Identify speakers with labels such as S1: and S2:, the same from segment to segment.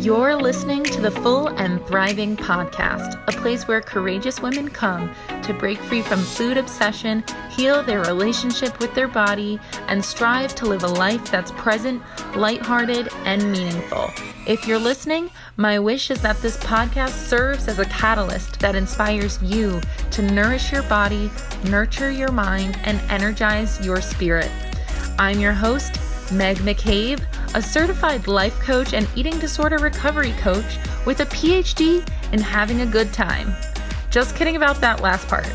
S1: You're listening to the Full and Thriving Podcast, a place where courageous women come to break free from food obsession, heal their relationship with their body, and strive to live a life that's present, lighthearted, and meaningful. If you're listening, my wish is that this podcast serves as a catalyst that inspires you to nourish your body, nurture your mind, and energize your spirit. I'm your host, Meg McCabe, a certified life coach and eating disorder recovery coach with a PhD in having a good time. Just kidding about that last part.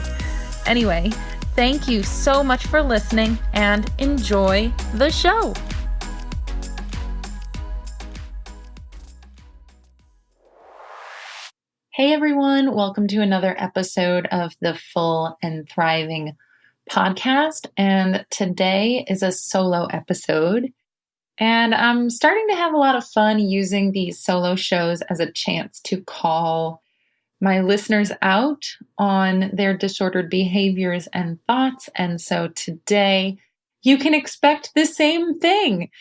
S1: Anyway, thank you so much for listening and enjoy the show. Hey everyone, welcome to another episode of the Full and Thriving Podcast. And today is a solo episode. And I'm starting to have a lot of fun using these solo shows as a chance to call my listeners out on their disordered behaviors and thoughts. And so today you can expect the same thing.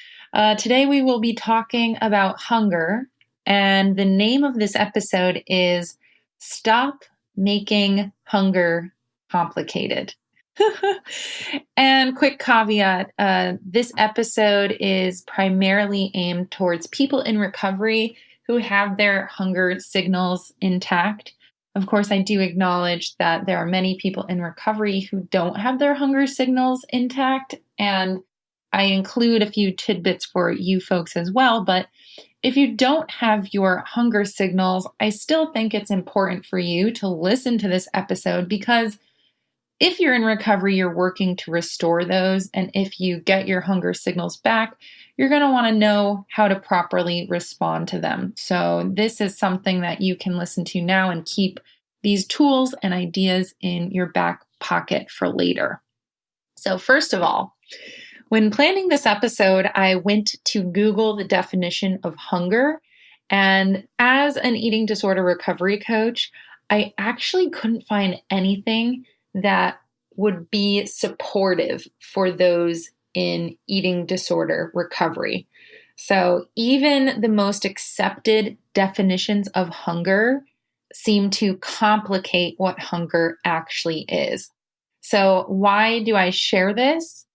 S1: Today we will be talking about hunger. And the name of this episode is Stop Making Hunger Complicated. And quick caveat, this episode is primarily aimed towards people in recovery who have their hunger signals intact. Of course, I do acknowledge that there are many people in recovery who don't have their hunger signals intact, and I include a few tidbits for you folks as well. But if you don't have your hunger signals, I still think it's important for you to listen to this episode, because if you're in recovery, you're working to restore those. And if you get your hunger signals back, you're going to want to know how to properly respond to them. So this is something that you can listen to now and keep these tools and ideas in your back pocket for later. So first of all, when planning this episode, I went to Google the definition of hunger. And as an eating disorder recovery coach, I actually couldn't find anything that would be supportive for those in eating disorder recovery. So even the most accepted definitions of hunger seem to complicate what hunger actually is. So why do I share this?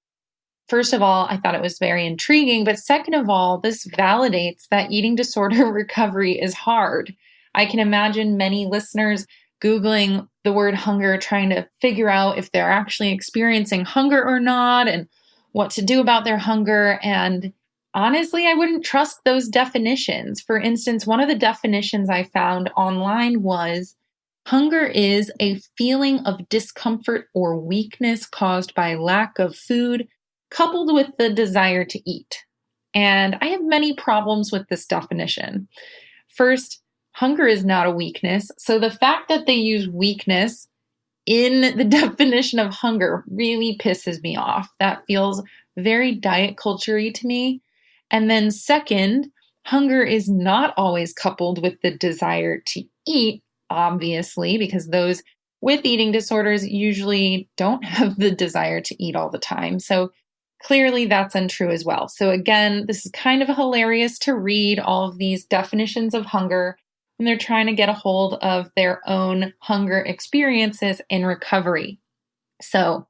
S1: First of all, I thought it was very intriguing, but second of all, this validates that eating disorder recovery is hard. I can imagine many listeners Googling the word hunger, trying to figure out if they're actually experiencing hunger or not and what to do about their hunger. And honestly, I wouldn't trust those definitions. For instance, one of the definitions I found online was hunger is a feeling of discomfort or weakness caused by lack of food, coupled with the desire to eat. And I have many problems with this definition. First, hunger is not a weakness. So the fact that they use weakness in the definition of hunger really pisses me off. That feels very diet culture-y to me. And then second, hunger is not always coupled with the desire to eat, obviously, because those with eating disorders usually don't have the desire to eat all the time. So clearly that's untrue as well. So again, this is kind of hilarious to read all of these definitions of hunger when they're trying to get a hold of their own hunger experiences in recovery. So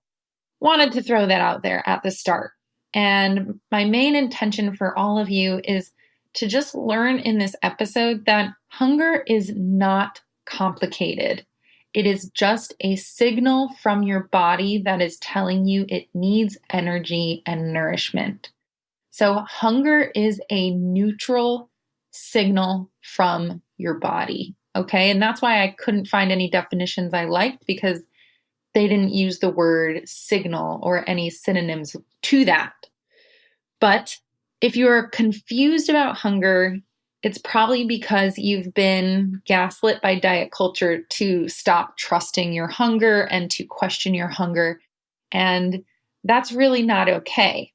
S1: wanted to throw that out there at the start. And my main intention for all of you is to just learn in this episode that hunger is not complicated. It is just a signal from your body that is telling you it needs energy and nourishment. So hunger is a neutral signal from your body, okay? And that's why I couldn't find any definitions I liked, because they didn't use the word signal or any synonyms to that. But if you're confused about hunger, it's probably because you've been gaslit by diet culture to stop trusting your hunger and to question your hunger. And that's really not okay.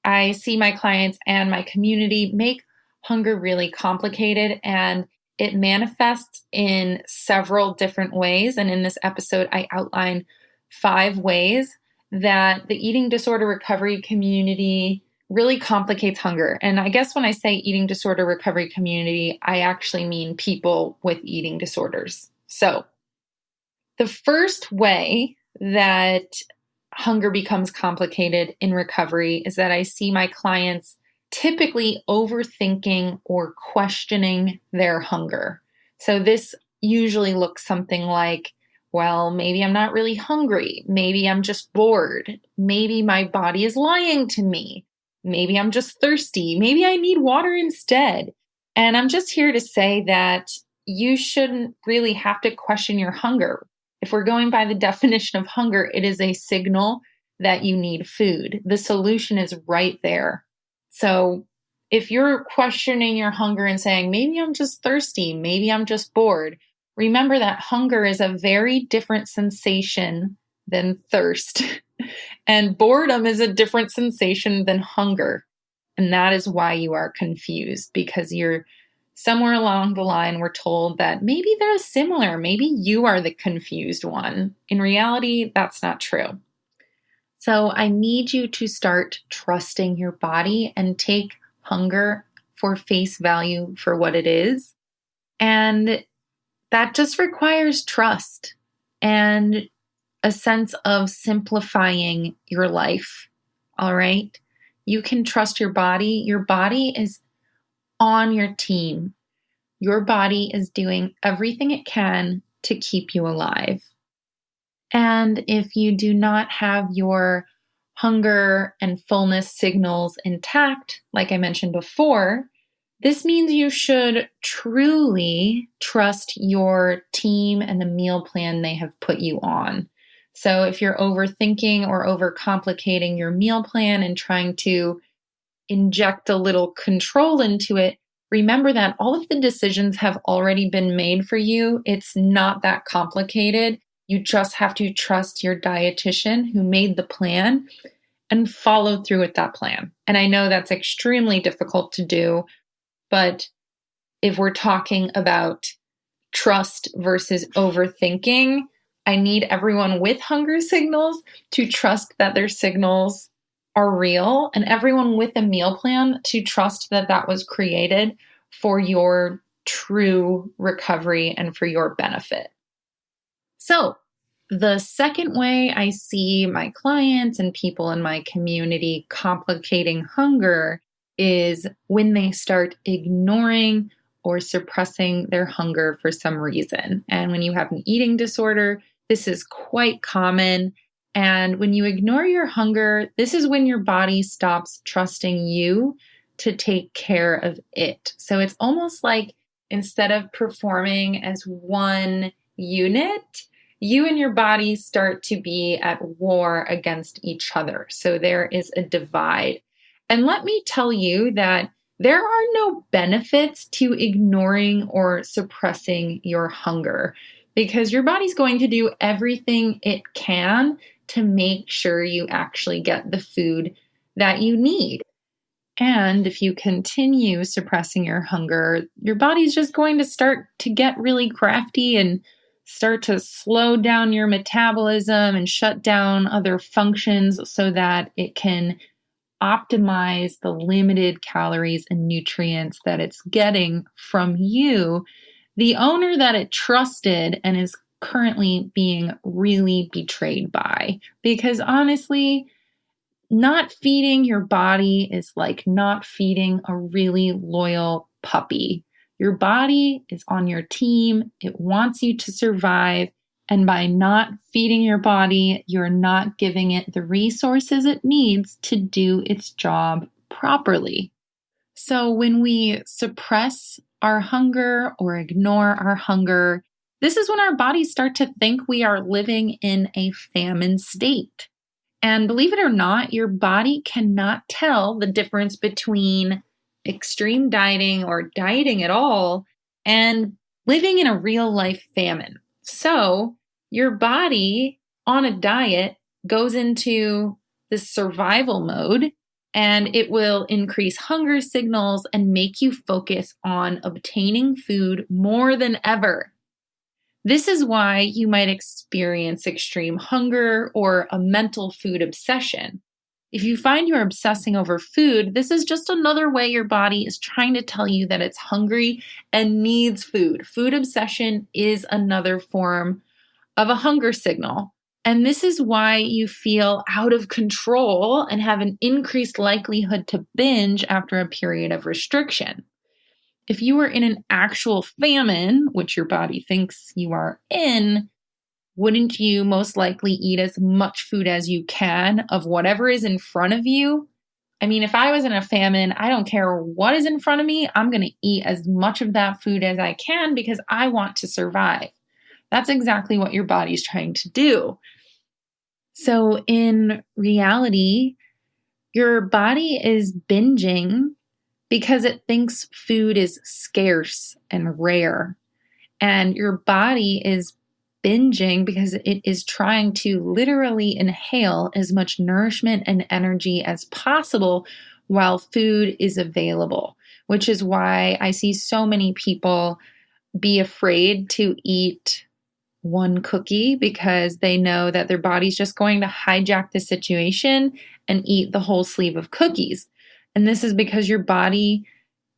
S1: I see my clients and my community make hunger really complicated, and it manifests in several different ways. And in this episode, I outline 5 ways that the eating disorder recovery community really complicates hunger. And I guess when I say eating disorder recovery community, I actually mean people with eating disorders. So the first way that hunger becomes complicated in recovery is that I see my clients typically overthinking or questioning their hunger. So this usually looks something like, well, maybe I'm not really hungry. Maybe I'm just bored. Maybe my body is lying to me. Maybe I'm just thirsty. Maybe I need water instead. And I'm just here to say that you shouldn't really have to question your hunger. If we're going by the definition of hunger, it is a signal that you need food. The solution is right there. So if you're questioning your hunger and saying, maybe I'm just thirsty, maybe I'm just bored, remember that hunger is a very different sensation than thirst. And boredom is a different sensation than hunger. And that is why you are confused, because you're somewhere along the line, we're told that maybe they're similar. Maybe you are the confused one. In reality, that's not true. So I need you to start trusting your body and take hunger for face value for what it is. And that just requires trust and a sense of simplifying your life. All right? You can trust your body. Your body is on your team. Your body is doing everything it can to keep you alive. And if you do not have your hunger and fullness signals intact, like I mentioned before, this means you should truly trust your team and the meal plan they have put you on. So if you're overthinking or overcomplicating your meal plan and trying to inject a little control into it, remember that all of the decisions have already been made for you. It's not that complicated. You just have to trust your dietitian who made the plan and follow through with that plan. And I know that's extremely difficult to do, but if we're talking about trust versus overthinking, I need everyone with hunger signals to trust that their signals are real, and everyone with a meal plan to trust that that was created for your true recovery and for your benefit. So, the second way I see my clients and people in my community complicating hunger is when they start ignoring or suppressing their hunger for some reason. And when you have an eating disorder, this is quite common. And when you ignore your hunger, this is when your body stops trusting you to take care of it. So it's almost like instead of performing as one unit, you and your body start to be at war against each other. So there is a divide. And let me tell you that there are no benefits to ignoring or suppressing your hunger, because your body's going to do everything it can to make sure you actually get the food that you need. And if you continue suppressing your hunger, your body's just going to start to get really crafty and start to slow down your metabolism and shut down other functions so that it can optimize the limited calories and nutrients that it's getting from you, the owner that it trusted and is currently being really betrayed by. Because honestly, not feeding your body is like not feeding a really loyal puppy. Your body is on your team. It wants you to survive. And by not feeding your body, you're not giving it the resources it needs to do its job properly. So when we suppress our hunger or ignore our hunger, this is when our bodies start to think we are living in a famine state. And believe it or not, your body cannot tell the difference between extreme dieting or dieting at all and living in a real life famine. So your body on a diet goes into this survival mode, and it will increase hunger signals and make you focus on obtaining food more than ever. This is why you might experience extreme hunger or a mental food obsession. If you find you're obsessing over food, this is just another way your body is trying to tell you that it's hungry and needs food. Food obsession is another form of a hunger signal. And this is why you feel out of control and have an increased likelihood to binge after a period of restriction. If you were in an actual famine, which your body thinks you are in, wouldn't you most likely eat as much food as you can of whatever is in front of you? I mean, if I was in a famine, I don't care what is in front of me. I'm going to eat as much of that food as I can because I want to survive. That's exactly what your body's trying to do. So in reality, your body is binging because it thinks food is scarce and rare. And your body is binging because it is trying to literally inhale as much nourishment and energy as possible while food is available, which is why I see so many people be afraid to eat one cookie because they know that their body's just going to hijack the situation and eat the whole sleeve of cookies. And this is because your body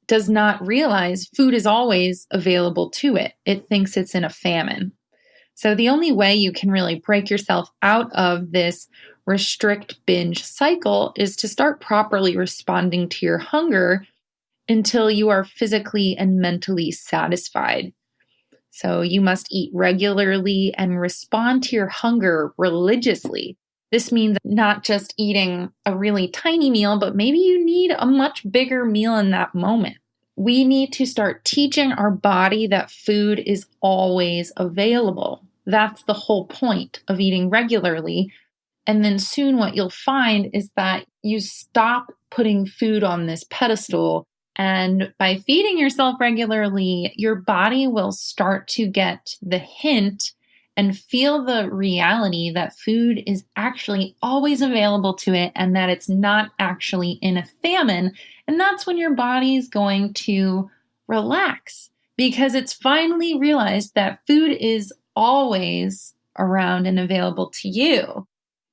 S1: does not realize food is always available to it. It thinks it's in a famine. So the only way you can really break yourself out of this restrict binge cycle is to start properly responding to your hunger until you are physically and mentally satisfied. So you must eat regularly and respond to your hunger religiously. This means not just eating a really tiny meal, but maybe you need a much bigger meal in that moment. We need to start teaching our body that food is always available. That's the whole point of eating regularly. And then soon what you'll find is that you stop putting food on this pedestal. And by feeding yourself regularly, your body will start to get the hint and feel the reality that food is actually always available to it and that it's not actually in a famine. And that's when your body's going to relax because it's finally realized that food is always around and available to you.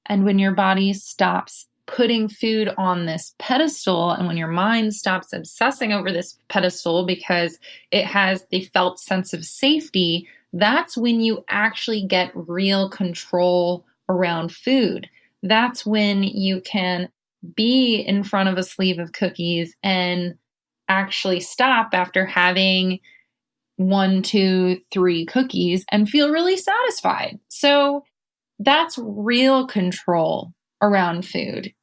S1: And when your body stops putting food on this pedestal and when your mind stops obsessing over this pedestal because it has the felt sense of safety, that's when you actually get real control around food. That's when you can be in front of a sleeve of cookies and actually stop after having 1, 2, 3 cookies and feel really satisfied. So that's real control around food,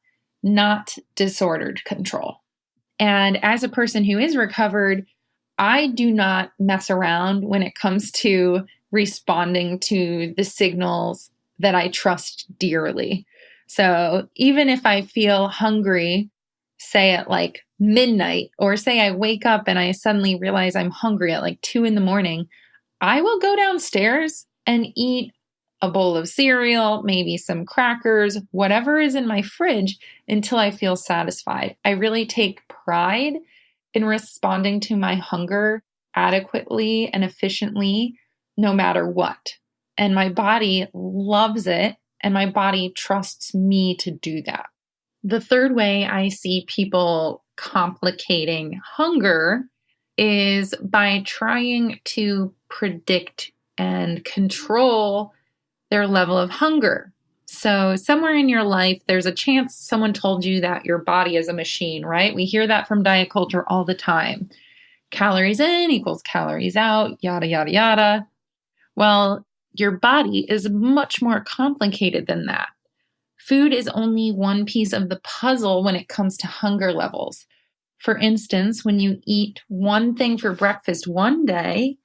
S1: not disordered control. And as a person who is recovered, I do not mess around when it comes to responding to the signals that I trust dearly. So even if I feel hungry, say at like midnight, or say I wake up and I suddenly realize I'm hungry at like 2 a.m, I will go downstairs and eat a bowl of cereal, maybe some crackers, whatever is in my fridge until I feel satisfied. I really take pride in responding to my hunger adequately and efficiently, no matter what. And my body loves it, and my body trusts me to do that. The third way I see people complicating hunger is by trying to predict and control their level of hunger. So somewhere in your life, there's a chance someone told you that your body is a machine, right? We hear that from diet culture all the time. Calories in equals calories out, yada, yada, yada. Well, your body is much more complicated than that. Food is only one piece of the puzzle when it comes to hunger levels. For instance, when you eat one thing for breakfast one day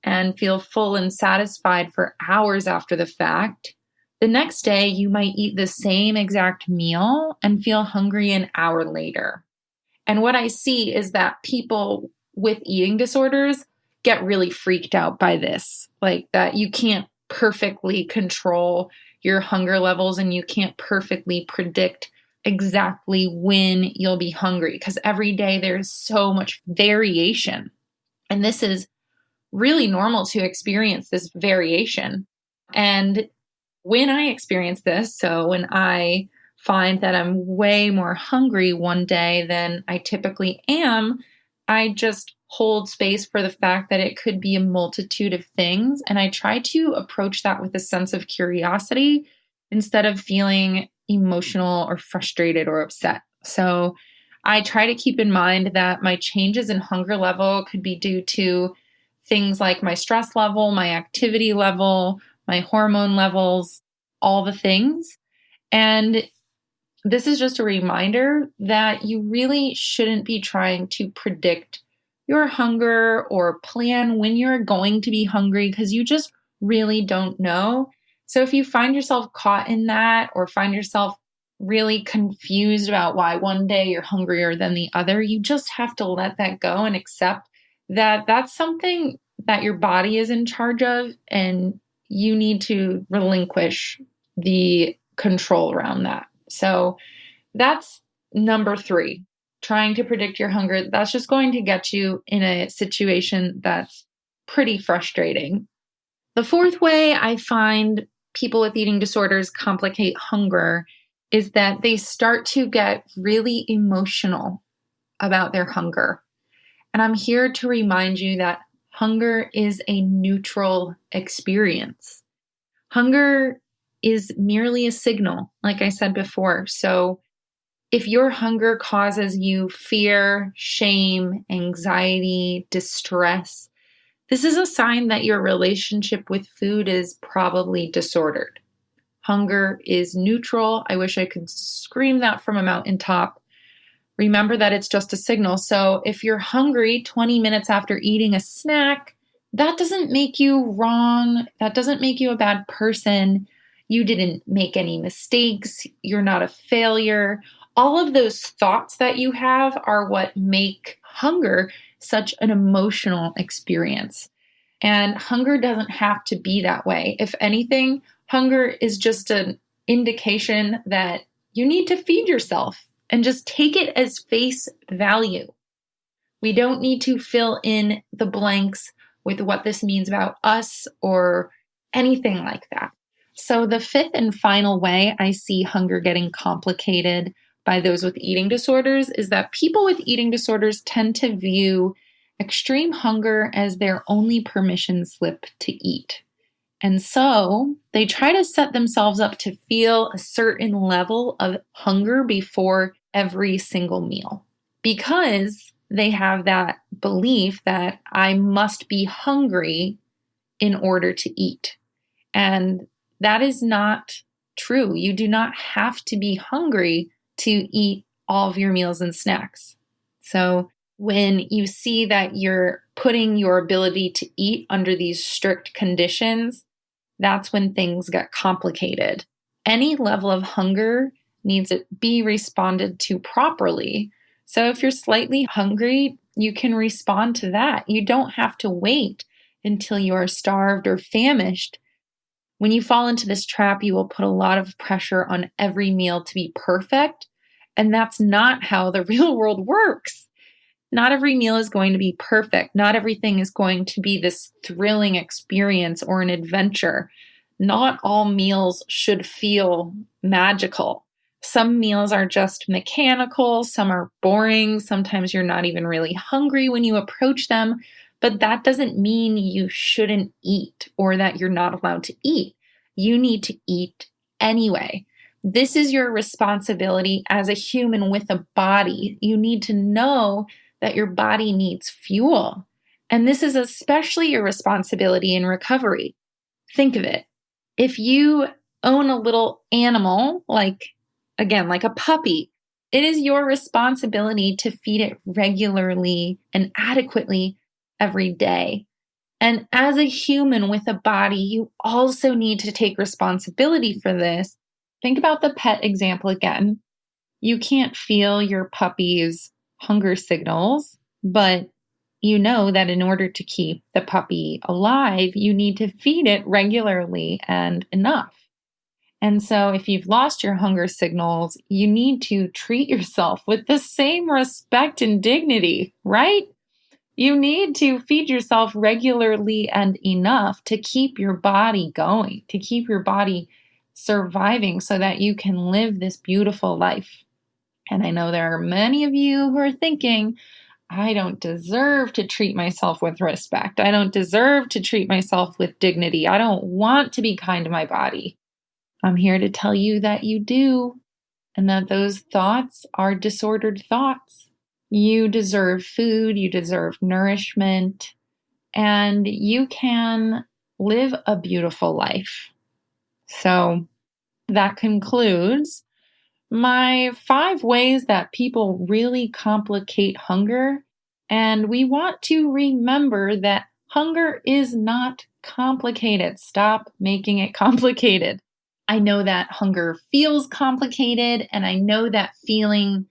S1: and feel full and satisfied for hours after the fact, the next day you might eat the same exact meal and feel hungry an hour later. And what I see is that people with eating disorders get really freaked out by this, like that you can't perfectly control your hunger levels and you can't perfectly predict exactly when you'll be hungry because every day there's so much variation. And this is really normal to experience this variation. And when I experience this, so when I find that I'm way more hungry one day than I typically am, I just hold space for the fact that it could be a multitude of things. And I try to approach that with a sense of curiosity instead of feeling emotional or frustrated or upset. So I try to keep in mind that my changes in hunger level could be due to things like my stress level, my activity level, my hormone levels, all the things. And this is just a reminder that you really shouldn't be trying to predict your hunger or plan when you're going to be hungry because you just really don't know. So if you find yourself caught in that or find yourself really confused about why one day you're hungrier than the other, you just have to let that go and accept that that's something that your body is in charge of, and you need to relinquish the control around that. So that's number 3, trying to predict your hunger. That's just going to get you in a situation that's pretty frustrating. The 4th way I find people with eating disorders complicate hunger is that they start to get really emotional about their hunger. And I'm here to remind you that hunger is a neutral experience. Hunger is merely a signal, like I said before. So if your hunger causes you fear, shame, anxiety, distress, this is a sign that your relationship with food is probably disordered. Hunger is neutral. I wish I could scream that from a mountaintop. Remember that it's just a signal. So if you're hungry 20 minutes after eating a snack, that doesn't make you wrong. That doesn't make you a bad person. You didn't make any mistakes. You're not a failure. All of those thoughts that you have are what make hunger such an emotional experience. And hunger doesn't have to be that way. If anything, hunger is just an indication that you need to feed yourself and just take it as face value. We don't need to fill in the blanks with what this means about us or anything like that. So the 5th and final way I see hunger getting complicated by those with eating disorders is that people with eating disorders tend to view extreme hunger as their only permission slip to eat. And so they try to set themselves up to feel a certain level of hunger before every single meal because they have that belief that I must be hungry in order to eat. And that is not true. You do not have to be hungry to eat all of your meals and snacks. So when you see that you're putting your ability to eat under these strict conditions, that's when things get complicated. Any level of hunger needs to be responded to properly. So if you're slightly hungry, you can respond to that. You don't have to wait until you are starved or famished. When you fall into this trap, you will put a lot of pressure on every meal to be perfect. And that's not how the real world works. Not every meal is going to be perfect. Not everything is going to be this thrilling experience or an adventure. Not all meals should feel magical. Some meals are just mechanical. Some are boring. Sometimes you're not even really hungry when you approach them. But that doesn't mean you shouldn't eat or that you're not allowed to eat. You need to eat anyway. This is your responsibility as a human with a body. You need to know that your body needs fuel. And this is especially your responsibility in recovery. Think of it. If you own a little animal, like a puppy, it is your responsibility to feed it regularly and adequately every day. And as a human with a body, you also need to take responsibility for this. Think about the pet example again. You can't feel your puppy's hunger signals, but you know that in order to keep the puppy alive, you need to feed it regularly and enough. And so if you've lost your hunger signals, you need to treat yourself with the same respect and dignity, right? You need to feed yourself regularly and enough to keep your body going, to keep your body surviving so that you can live this beautiful life. And I know there are many of you who are thinking, I don't deserve to treat myself with respect. I don't deserve to treat myself with dignity. I don't want to be kind to my body. I'm here to tell you that you do, and that those thoughts are disordered thoughts. You deserve food, you deserve nourishment, and you can live a beautiful life. So that concludes my 5 ways that people really complicate hunger. And we want to remember that hunger is not complicated. Stop making it complicated. I know that hunger feels complicated, and I know that feeling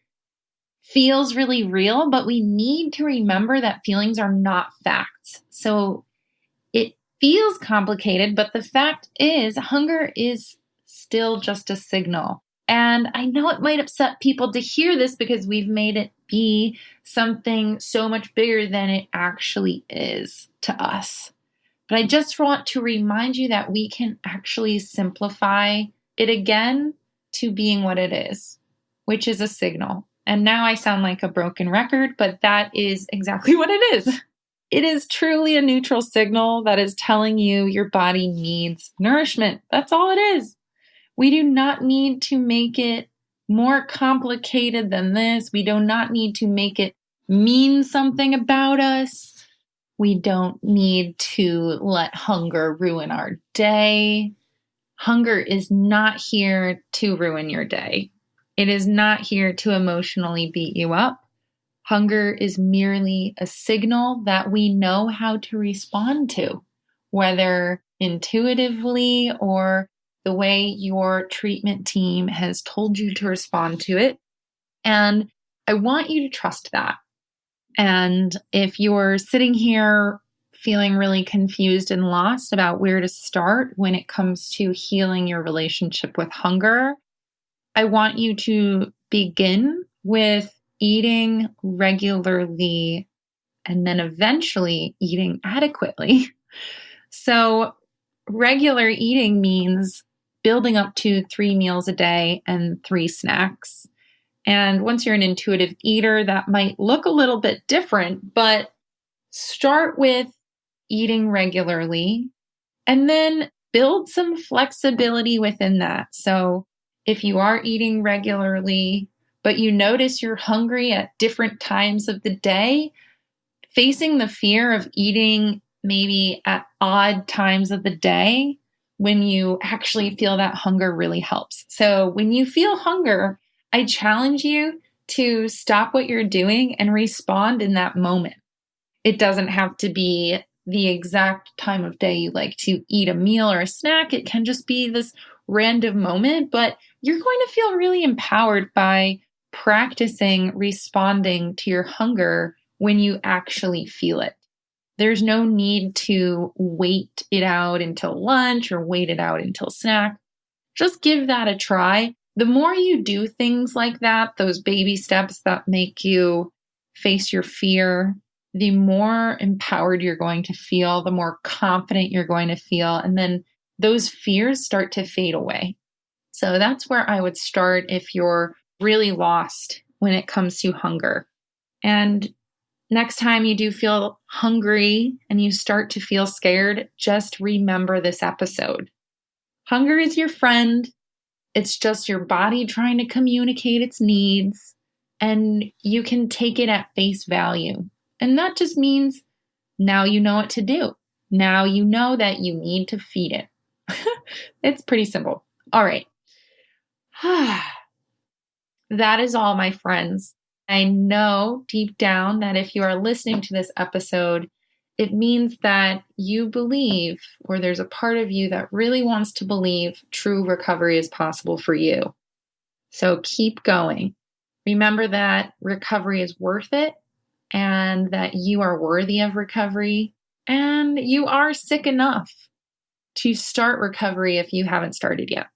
S1: feels really real, but we need to remember that feelings are not facts. So it feels complicated, but the fact is, hunger is still just a signal. And I know it might upset people to hear this because we've made it be something so much bigger than it actually is to us. But I just want to remind you that we can actually simplify it again to being what it is, which is a signal. And now I sound like a broken record, but that is exactly what it is. It is truly a neutral signal that is telling you your body needs nourishment. That's all it is. We do not need to make it more complicated than this. We do not need to make it mean something about us. We don't need to let hunger ruin our day. Hunger is not here to ruin your day. It is not here to emotionally beat you up. Hunger is merely a signal that we know how to respond to, whether intuitively or the way your treatment team has told you to respond to it. And I want you to trust that. And if you're sitting here feeling really confused and lost about where to start when it comes to healing your relationship with hunger, I want you to begin with eating regularly and then eventually eating adequately. So regular eating means building up to 3 meals a day and 3 snacks. And once you're an intuitive eater, that might look a little bit different, but start with eating regularly and then build some flexibility within that. So if you are eating regularly, but you notice you're hungry at different times of the day, facing the fear of eating maybe at odd times of the day when you actually feel that hunger really helps. So when you feel hunger, I challenge you to stop what you're doing and respond in that moment. It doesn't have to be the exact time of day you like to eat a meal or a snack. It can just be this random moment, but you're going to feel really empowered by practicing responding to your hunger when you actually feel it. There's no need to wait it out until lunch or wait it out until snack. Just give that a try. The more you do things like that, those baby steps that make you face your fear, the more empowered you're going to feel, the more confident you're going to feel, and then those fears start to fade away. So that's where I would start if you're really lost when it comes to hunger. And next time you do feel hungry and you start to feel scared, just remember this episode. Hunger is your friend. It's just your body trying to communicate its needs, and you can take it at face value. And that just means now you know what to do. Now you know that you need to feed it. It's pretty simple. All right. That is all, my friends. I know deep down that if you are listening to this episode, it means that you believe, or there's a part of you that really wants to believe true recovery is possible for you. So keep going. Remember that recovery is worth it and that you are worthy of recovery and you are sick enough to start recovery if you haven't started yet.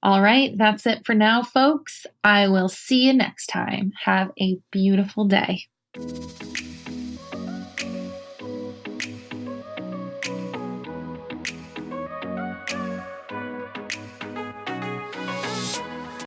S1: All right, that's it for now, folks. I will see you next time. Have a beautiful day.